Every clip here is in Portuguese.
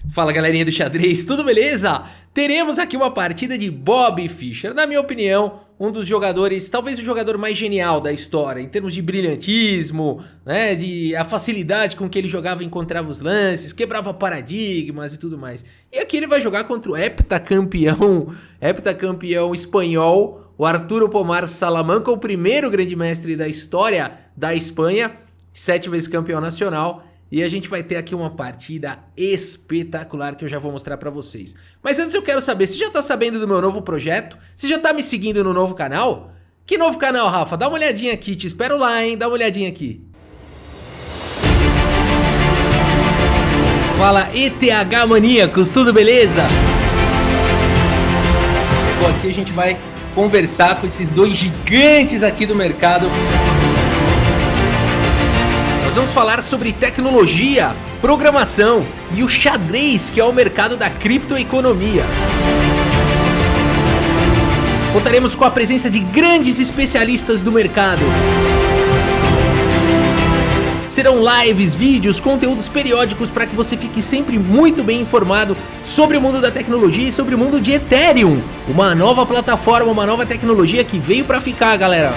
Fala galerinha do xadrez, tudo beleza? Teremos aqui uma partida de Bobby Fischer, na minha opinião, um dos jogadores, talvez o jogador mais genial da história, em termos de brilhantismo, né, de a facilidade com que ele jogava e encontrava os lances, quebrava paradigmas e tudo mais. E aqui ele vai jogar contra o heptacampeão espanhol, o Arturo Pomar Salamanca, o primeiro grande mestre da história da Espanha, 7 vezes campeão nacional. E a gente vai ter aqui uma partida espetacular que eu já vou mostrar pra vocês. Mas antes eu quero saber, você já tá sabendo do meu novo projeto? Você já tá me seguindo no novo canal? Que novo canal, Rafa? Dá uma olhadinha aqui, te espero lá, hein? Dá uma olhadinha aqui. Fala ETH Maníacos, tudo beleza? Bom, aqui a gente vai conversar com esses dois gigantes aqui do mercado. Nós vamos falar sobre tecnologia, programação e o xadrez, que é o mercado da criptoeconomia. Contaremos com a presença de grandes especialistas do mercado. Serão lives, vídeos, conteúdos periódicos para que você fique sempre muito bem informado sobre o mundo da tecnologia e sobre o mundo de Ethereum, uma nova plataforma, uma nova tecnologia que veio para ficar, galera.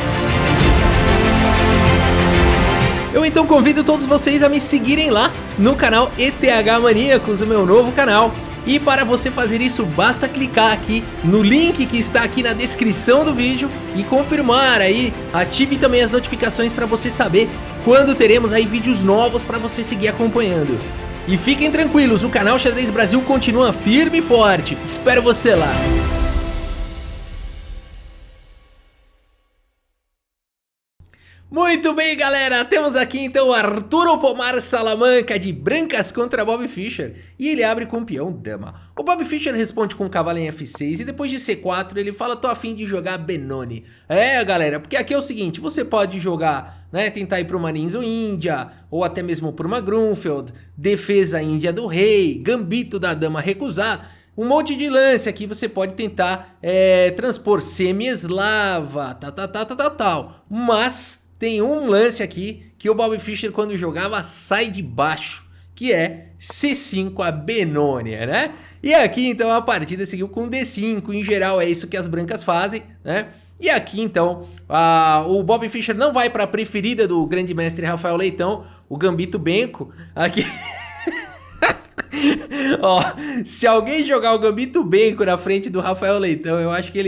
Eu então convido todos vocês a me seguirem lá no canal ETH Maníacos, o meu novo canal. E para você fazer isso, basta clicar aqui no link que está aqui na descrição do vídeo e confirmar aí, ative também as notificações para você saber quando teremos aí vídeos novos para você seguir acompanhando. E fiquem tranquilos, o canal Xadrez Brasil continua firme e forte, espero você lá. Muito bem, galera, temos aqui então o Arturo Pomar Salamanca de brancas contra Bobby Fischer e ele abre com peão dama. O Bobby Fischer responde com cavalo em F6 e depois de C4 ele fala: tô a fim de jogar Benoni. É, galera, porque aqui é o seguinte, você pode jogar, né, tentar ir para uma Ninja Índia ou até mesmo por uma Grunfeld, defesa índia do rei, gambito da dama recusado. Um monte de lance aqui você pode tentar transpor semi-eslava, tal. Mas tem um lance aqui que o Bobby Fischer, quando jogava, sai de baixo, que é C5 a Benônia, né? E aqui então a partida seguiu com D5, em geral é isso que as brancas fazem, né? E aqui então o Bobby Fischer não vai para a preferida do grande mestre Rafael Leitão, o Gambito Benko, aqui... Ó, se alguém jogar o Gambito Benko na frente do Rafael Leitão, eu acho que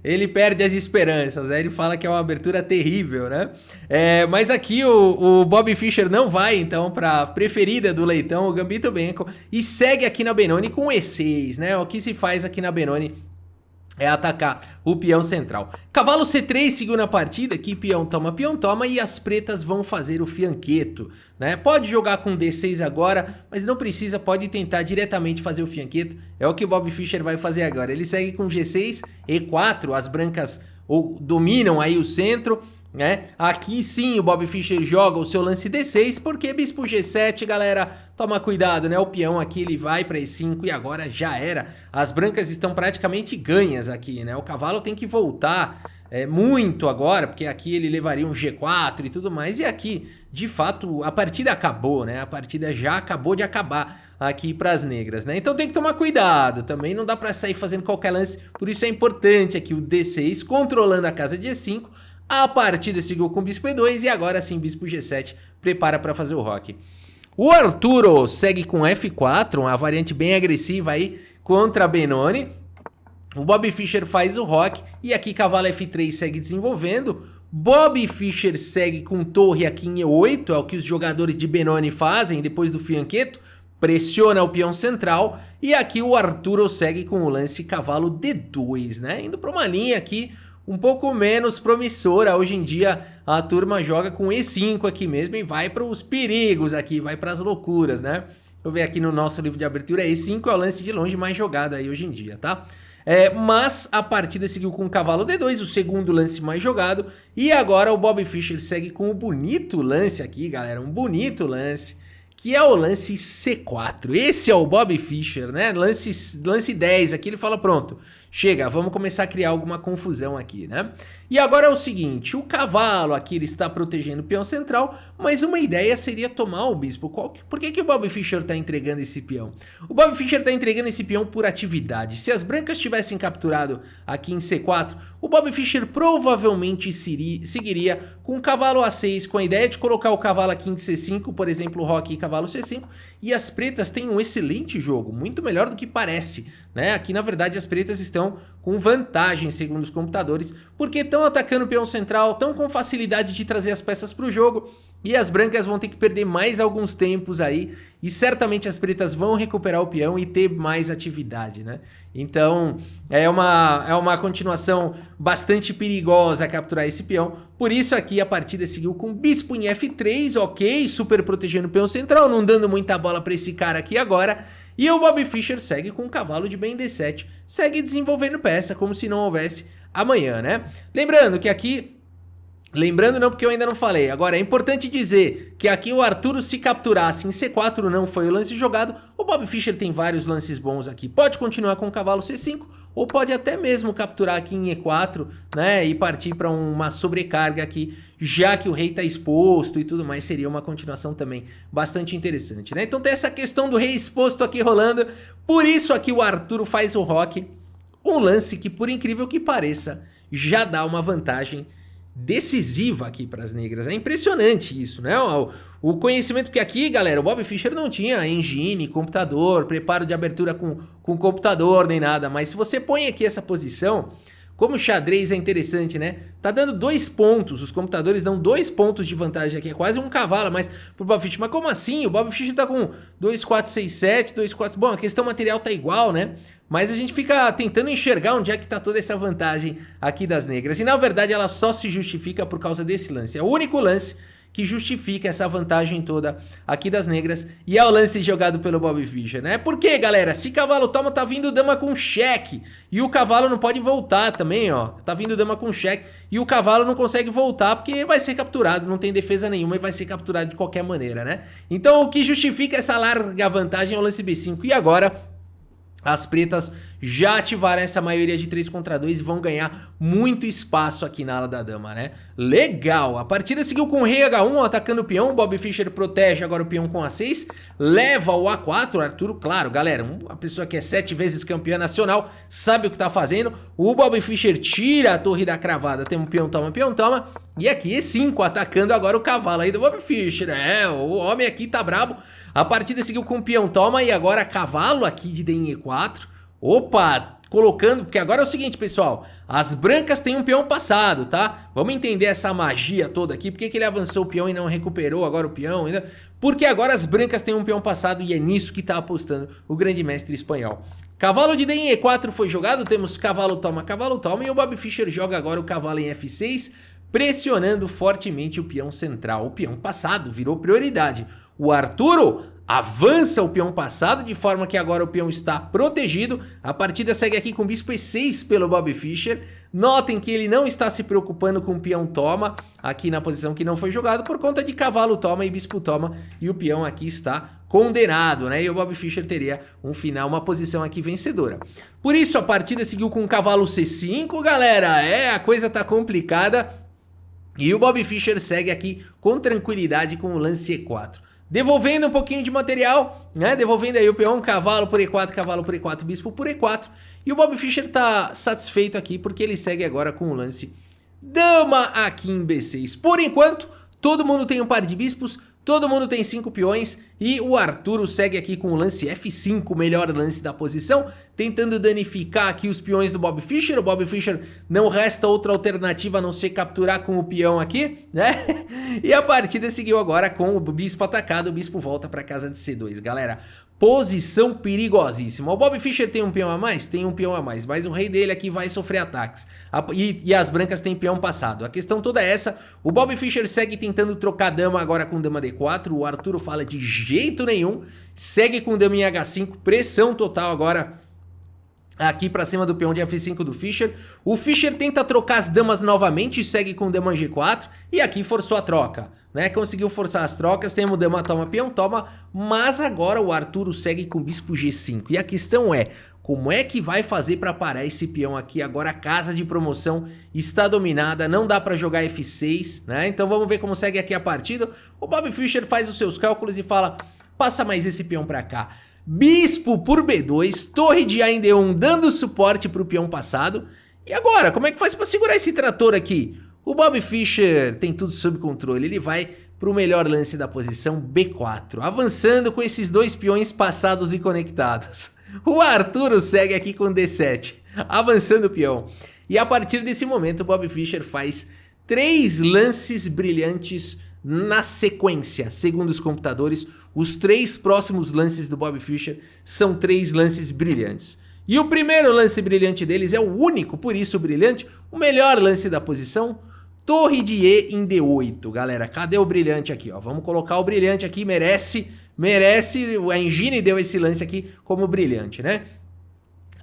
ele perde as esperanças, né? Ele fala que é uma abertura terrível, né? Mas aqui o Bobby Fischer não vai, então, pra preferida do Leitão, o Gambito Benko, e segue aqui na Benoni com E6, né? O que se faz aqui na Benoni é atacar o peão central. Cavalo C3 seguiu na partida, aqui peão toma e as pretas vão fazer o fianqueto, né? Pode jogar com D6 agora, mas não precisa, pode tentar diretamente fazer o fianqueto. É o que o Bobby Fischer vai fazer agora. Ele segue com G6, E4, as brancas dominam aí o centro, né? Aqui sim o Bobby Fischer joga o seu lance D6, porque bispo G7, galera, toma cuidado, né? O peão aqui ele vai para E5 e agora já era. As brancas estão praticamente ganhas aqui, né? O cavalo tem que voltar muito agora, porque aqui ele levaria um G4 e tudo mais. E aqui, de fato, a partida acabou, né? A partida já acabou de acabar aqui para as negras, né? Então tem que tomar cuidado, também não dá para sair fazendo qualquer lance, por isso é importante aqui o D6 controlando a casa de E5. A partida seguiu com bispo E2 e agora sim bispo G7 prepara para fazer o roque. O Arturo segue com F4, uma variante bem agressiva aí contra a Benoni. O Bobby Fischer faz o roque e aqui cavalo F3 segue desenvolvendo. Bobby Fischer segue com torre aqui em E8, é o que os jogadores de Benoni fazem depois do fianqueto. Pressiona o peão central e aqui o Arturo segue com o lance cavalo D2, né? Indo para uma linha aqui um pouco menos promissora. Hoje em dia a turma joga com E5 aqui mesmo e vai para os perigos aqui, vai para as loucuras, né? Eu ver aqui no nosso livro de abertura, E5 é o lance de longe mais jogado aí hoje em dia, tá? Mas a partida seguiu com o cavalo D2, o segundo lance mais jogado, e agora o Bobby Fischer segue com um bonito lance aqui, galera, um bonito lance, que é o lance C4. Esse é o Bobby Fischer, né? Lance 10, aqui ele fala, pronto, chega, vamos começar a criar alguma confusão aqui, né? E agora é o seguinte, o cavalo aqui ele está protegendo o peão central, mas uma ideia seria tomar o bispo. Por que o Bobby Fischer está entregando esse peão? O Bobby Fischer está entregando esse peão por atividade. Se as brancas tivessem capturado aqui em C4, o Bobby Fischer provavelmente seguiria com o cavalo A6, com a ideia de colocar o cavalo aqui em C5, por exemplo, o roque e cavalo C5, e as pretas têm um excelente jogo, muito melhor do que parece, né? Aqui na verdade as pretas estão com vantagem segundo os computadores, porque estão atacando o peão central, estão com facilidade de trazer as peças para o jogo, e as brancas vão ter que perder mais alguns tempos aí, e certamente as pretas vão recuperar o peão e ter mais atividade, né? Então é uma continuação bastante perigosa capturar esse peão, por isso aqui a partida seguiu com bispo em F3, ok, super protegendo o peão central, não dando muita bola para esse cara aqui agora. E o Bobby Fischer segue com o cavalo de bem D7, segue desenvolvendo peça como se não houvesse amanhã, né? Lembrando que aqui, lembrando não porque eu ainda não falei, agora é importante dizer que aqui o Arturo se capturasse em C4 não foi o lance jogado, o Bobby Fischer tem vários lances bons aqui, pode continuar com o cavalo C5 ou pode até mesmo capturar aqui em E4, né, e partir para uma sobrecarga aqui, já que o rei está exposto e tudo mais, seria uma continuação também bastante interessante, né? Então tem essa questão do rei exposto aqui rolando, por isso aqui o Arturo faz o roque, um lance que por incrível que pareça, já dá uma vantagem decisiva aqui para as negras. É impressionante isso, né? O conhecimento que aqui, galera, o Bobby Fischer não tinha engine, computador, preparo de abertura com computador nem nada, mas se você põe aqui essa posição, como o xadrez é interessante, né? Tá dando 2 pontos, os computadores dão 2 pontos de vantagem aqui, é quase um cavalo a mais pro Bobby Fischer. Mas como assim? O Bobby Fischer tá com 2, 4, 6, 7, 2, 4... Bom, a questão material tá igual, né? Mas a gente fica tentando enxergar onde é que tá toda essa vantagem aqui das negras. E na verdade ela só se justifica por causa desse lance. É o único lance que justifica essa vantagem toda aqui das negras. E é o lance jogado pelo Bobby Fischer, né? Por quê, galera? Se cavalo toma, tá vindo dama com cheque. E o cavalo não pode voltar também, ó. Tá vindo dama com cheque. E o cavalo não consegue voltar porque vai ser capturado. Não tem defesa nenhuma e vai ser capturado de qualquer maneira, né? Então o que justifica essa larga vantagem é o lance B5. E agora as pretas já ativaram essa maioria de 3 contra 2 e vão ganhar muito espaço aqui na ala da dama, né? Legal! A partida seguiu com o rei H1 atacando o peão, o Bobby Fischer protege agora o peão com A6, leva o A4, o Arturo, claro, galera, uma pessoa que é 7 vezes campeã nacional, sabe o que tá fazendo, o Bobby Fischer tira a torre da cravada, tem um peão toma, e aqui E5 atacando agora o cavalo aí do Bobby Fischer, o homem aqui tá brabo. A partida seguiu com o peão toma e agora cavalo aqui de D em E4. Opa, colocando, porque agora é o seguinte, pessoal, as brancas têm um peão passado, tá? Vamos entender essa magia toda aqui, por que ele avançou o peão e não recuperou agora o peão? Porque agora as brancas têm um peão passado e é nisso que tá apostando o grande mestre espanhol. Cavalo de D em E4 foi jogado, temos cavalo toma e o Bobby Fischer joga agora o cavalo em F6, pressionando fortemente o peão central. O peão passado virou prioridade. O Arturo avança o peão passado, de forma que agora o peão está protegido. A partida segue aqui com bispo E6 pelo Bobby Fischer. Notem que ele não está se preocupando com o peão toma, aqui na posição que não foi jogado, por conta de cavalo toma e bispo toma. E o peão aqui está condenado, né? E o Bobby Fischer teria um final, uma posição aqui vencedora. Por isso a partida seguiu com o cavalo C5, galera. A coisa tá complicada. E o Bobby Fischer segue aqui com tranquilidade com o lance E4. Devolvendo um pouquinho de material, né? Devolvendo aí o peão, cavalo por E4, bispo por E4. E o Bobby Fischer tá satisfeito aqui porque ele segue agora com o lance dama aqui em B6. Por enquanto, todo mundo tem um par de bispos, todo mundo tem 5 peões e o Arturo segue aqui com o lance F5, o melhor lance da posição, tentando danificar aqui os peões do Bobby Fischer. O Bobby Fischer não resta outra alternativa a não ser capturar com o peão aqui, né? E a partida seguiu agora com o bispo atacado, o bispo volta para casa de C2, galera. Posição perigosíssima. O Bobby Fischer tem um peão a mais? Tem um peão a mais, mas o rei dele aqui vai sofrer ataques. E as brancas têm peão passado. A questão toda é essa. O Bobby Fischer segue tentando trocar dama agora com dama D4. O Arturo fala de jeito nenhum. Segue com dama em H5. Pressão total agora aqui pra cima do peão de F5 do Fischer. O Fischer tenta trocar as damas novamente e segue com dama G4. E aqui forçou a troca, né? Conseguiu forçar as trocas, temos dama toma, peão toma. Mas agora o Arturo segue com bispo G5. E a questão é, como é que vai fazer pra parar esse peão aqui? Agora a casa de promoção está dominada, não dá pra jogar F6, né? Então vamos ver como segue aqui a partida. O Bobby Fischer faz os seus cálculos e fala, passa mais esse peão pra cá. Bispo por B2, torre de A em D1 dando suporte pro peão passado. E agora, como é que faz pra segurar esse trator aqui? O Bobby Fischer tem tudo sob controle, ele vai pro melhor lance da posição B4, avançando com esses dois peões passados e conectados. O Arturo segue aqui com D7, avançando o peão. E a partir desse momento o Bobby Fischer faz 3 lances brilhantes na sequência. Segundo os computadores, os 3 próximos lances do Bobby Fischer são 3 lances brilhantes. E o primeiro lance brilhante deles é o único, por isso brilhante, o melhor lance da posição, torre de E em D8. Galera, cadê o brilhante aqui? Ó? Vamos colocar o brilhante aqui, merece, a Engine deu esse lance aqui como brilhante, né?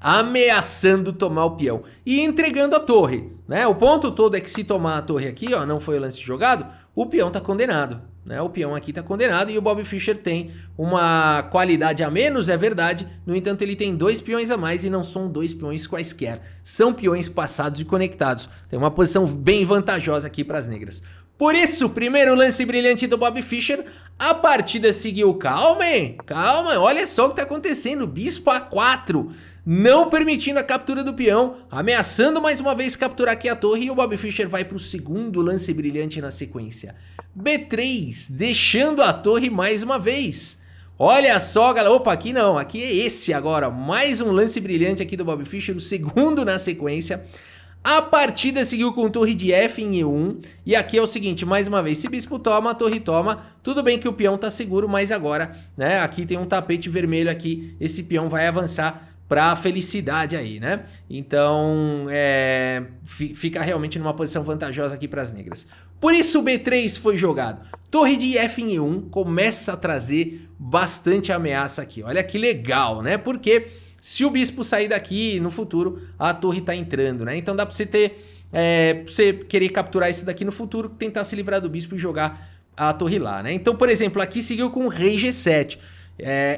Ameaçando tomar o peão e entregando a torre, né? O ponto todo é que se tomar a torre aqui, ó, não foi o lance jogado, o peão tá condenado, né? O peão aqui tá condenado e o Bobby Fischer tem uma qualidade a menos, é verdade. No entanto, ele tem 2 peões a mais e não são 2 peões quaisquer. São peões passados e conectados. Tem uma posição bem vantajosa aqui para as negras. Por isso, primeiro lance brilhante do Bobby Fischer, a partida seguiu. Calma, hein? Calma, olha só o que tá acontecendo. Bispo A4, não permitindo a captura do peão, ameaçando mais uma vez capturar aqui a torre e o Bobby Fischer vai pro segundo lance brilhante na sequência. B3, deixando a torre mais uma vez. Olha só, galera. Opa, aqui não, aqui é esse agora. Mais um lance brilhante aqui do Bobby Fischer, o segundo na sequência. A partida seguiu com torre de F em E1, e aqui é o seguinte, mais uma vez, se bispo toma, a torre toma, tudo bem que o peão tá seguro, mas agora, né, aqui tem um tapete vermelho aqui, esse peão vai avançar pra felicidade aí, né? Então, fica realmente numa posição vantajosa aqui pras negras. Por isso o B3 foi jogado. Torre de F em E1 começa a trazer bastante ameaça aqui, olha que legal, né? Porque se o bispo sair daqui no futuro, a torre tá entrando, né? Então dá pra você ter, você querer capturar isso daqui no futuro, tentar se livrar do bispo e jogar a torre lá, né? Então, por exemplo, aqui seguiu com o rei G7,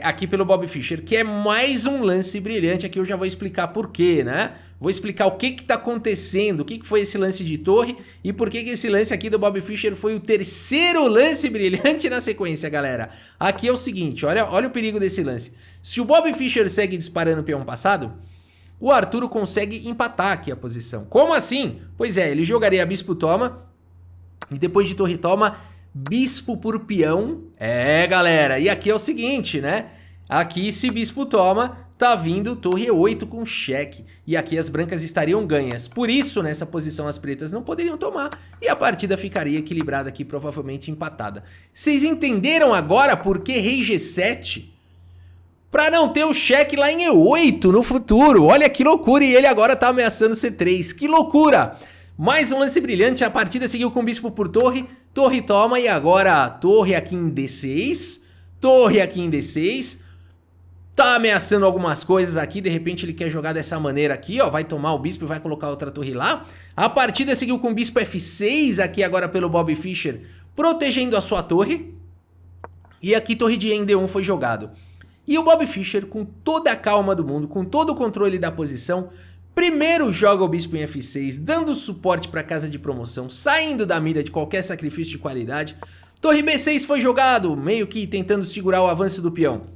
aqui pelo Bobby Fischer, que é mais um lance brilhante. Aqui eu já vou explicar por quê, né? Vou explicar o que que tá acontecendo, o que que foi esse lance de torre e por que que esse lance aqui do Bobby Fischer foi o terceiro lance brilhante na sequência, galera. Aqui é o seguinte, olha o perigo desse lance. Se o Bobby Fischer segue disparando o peão passado, o Arturo consegue empatar aqui a posição. Como assim? Pois é, ele jogaria bispo toma e depois de torre toma, bispo por peão. Galera, e aqui é o seguinte, né? Aqui se bispo toma, tá vindo torre E8 com cheque. E aqui as brancas estariam ganhas. Por isso, nessa posição, as pretas não poderiam tomar. E a partida ficaria equilibrada aqui, provavelmente empatada. Vocês entenderam agora por que rei G7? Pra não ter o cheque lá em E8 no futuro. Olha que loucura. E ele agora tá ameaçando C3. Que loucura! Mais um lance brilhante. A partida seguiu com bispo por torre. Torre toma e agora torre aqui em D6. Torre aqui em D6. Tá ameaçando algumas coisas aqui, de repente ele quer jogar dessa maneira aqui, ó, vai tomar o bispo e vai colocar outra torre lá. A partida seguiu com bispo F6 aqui agora pelo Bobby Fischer, protegendo a sua torre. E aqui torre de E em D1 foi jogado. E o Bobby Fischer, com toda a calma do mundo, com todo o controle da posição, primeiro joga o bispo em F6, dando suporte para a casa de promoção, saindo da mira de qualquer sacrifício de qualidade. Torre B6 foi jogado, meio que tentando segurar o avanço do peão.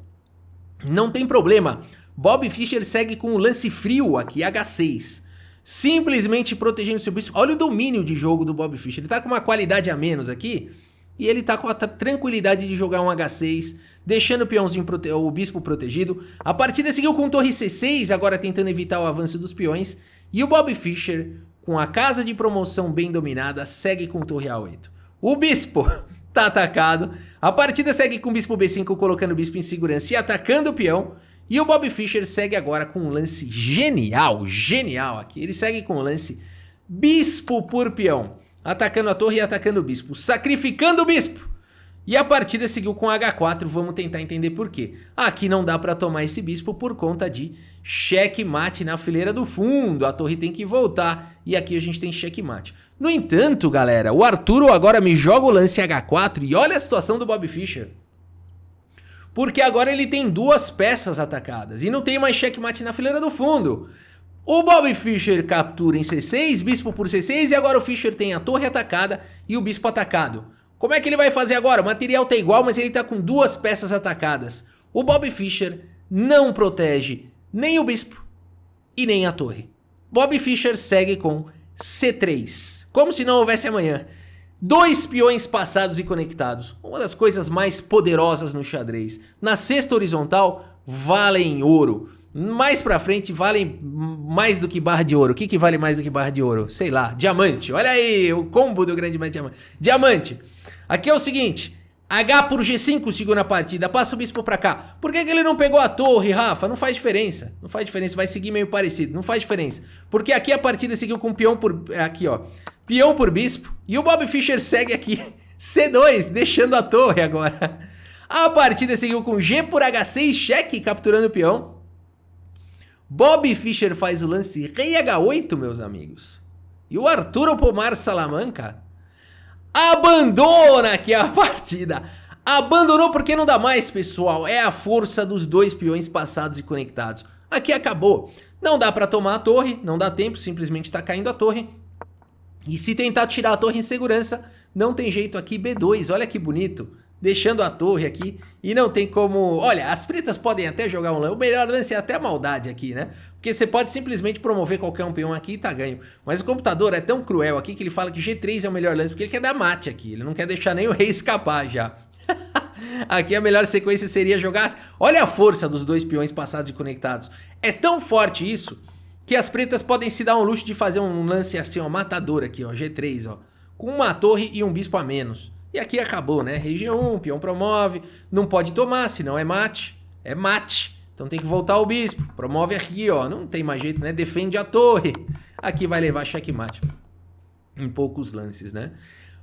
Não tem problema, Bobby Fischer segue com o lance frio aqui, H6. Simplesmente protegendo seu bispo. Olha o domínio de jogo do Bobby Fischer, ele tá com uma qualidade a menos aqui. E ele tá com a tranquilidade de jogar um H6, deixando o peãozinho, o bispo protegido. A partida seguiu com torre C6, agora tentando evitar o avanço dos peões. E o Bobby Fischer, com a casa de promoção bem dominada, segue com torre A8. O bispo tá atacado. A partida segue com o bispo B5, colocando o bispo em segurança e atacando o peão. E o Bobby Fischer segue agora com um lance genial aqui. Ele segue com o lance bispo por peão, atacando a torre e atacando o bispo, sacrificando o bispo. E a partida seguiu com H4, vamos tentar entender por quê. Aqui não dá pra tomar esse bispo por conta de checkmate na fileira do fundo. A torre tem que voltar e aqui a gente tem checkmate. No entanto, galera, o Arturo agora me joga o lance H4 e olha a situação do Bob Fischer. Porque agora ele tem duas peças atacadas e não tem mais checkmate na fileira do fundo. O Bob Fischer captura em C6, bispo por C6 e agora o Fischer tem a torre atacada e o bispo atacado. Como é que ele vai fazer agora? O material tá igual, mas ele tá com duas peças atacadas. O Bob Fischer não protege nem o bispo e nem a torre. Bob Fischer segue com C3, como se não houvesse amanhã. 2 peões passados e conectados, uma das coisas mais poderosas no xadrez. Na sexta horizontal, valem ouro. Mais pra frente, valem mais do que barra de ouro. O que vale mais do que barra de ouro? Sei lá, diamante. Olha aí, o combo do grande mestre diamante. Diamante. Aqui é o seguinte, H por G5 segunda partida, passa o bispo pra cá. Por que ele não pegou a torre, Rafa? Não faz diferença. Não faz diferença, vai seguir meio parecido. Não faz diferença. Porque aqui a partida seguiu com peão por... Aqui, ó. Peão por bispo. E o Bob Fischer segue aqui. C2, deixando a torre agora. A partida seguiu com G por H6, cheque, capturando o peão. Bob Fischer faz o lance rei H8, meus amigos. E o Arturo Pomar Salamanca abandona aqui a partida. Abandonou porque não dá mais, pessoal. É a força dos 2 peões passados e conectados. Aqui acabou. Não dá pra tomar a torre, não dá tempo, simplesmente tá caindo a torre. E se tentar tirar a torre em segurança, não tem jeito aqui, B2, olha que bonito. Deixando a torre aqui e não tem como... Olha, as pretas podem até jogar um lance. O melhor lance é até a maldade aqui, né? Porque você pode simplesmente promover qualquer um peão aqui e tá ganho. Mas o computador é tão cruel aqui que ele fala que G3 é o melhor lance porque ele quer dar mate aqui. Ele não quer deixar nem o rei escapar já. Aqui a melhor sequência seria jogar... Olha a força dos 2 peões passados e conectados. É tão forte isso que as pretas podem se dar um luxo de fazer um lance assim, ó, matador aqui, ó, G3, ó. Com uma torre e um bispo a menos. E aqui acabou, né? Rei G1, peão promove, não pode tomar, senão é mate. É mate. Então tem que voltar o bispo. Promove aqui, ó. Não tem mais jeito, né? Defende a torre. Aqui vai levar checkmate. Em poucos lances, né?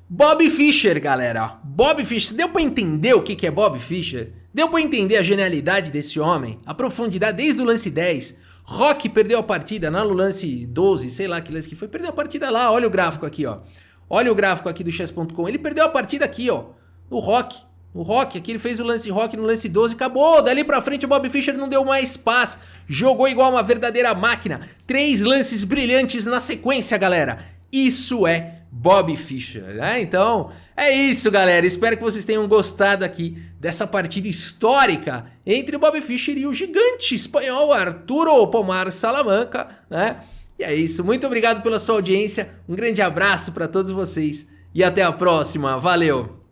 Bob Fischer, galera. Bob Fischer. Deu pra entender o que é Bob Fischer? Deu pra entender a genialidade desse homem? A profundidade desde o lance 10. Rock perdeu a partida no lance 12, sei lá que lance que foi. Perdeu a partida lá. Olha o gráfico aqui, ó. Olha o gráfico aqui do chess.com, ele perdeu a partida aqui, ó, no Rock. No Rock, aqui ele fez o lance Rock no lance 12, acabou. Dali pra frente o Bob Fischer não deu mais paz, jogou igual uma verdadeira máquina. 3 lances brilhantes na sequência, galera. Isso é Bob Fischer, né? Então, é isso, galera. Espero que vocês tenham gostado aqui dessa partida histórica entre o Bob Fischer e o gigante espanhol Arturo Pomar Salamanca, né? E é isso, muito obrigado pela sua audiência, um grande abraço para todos vocês e até a próxima, valeu!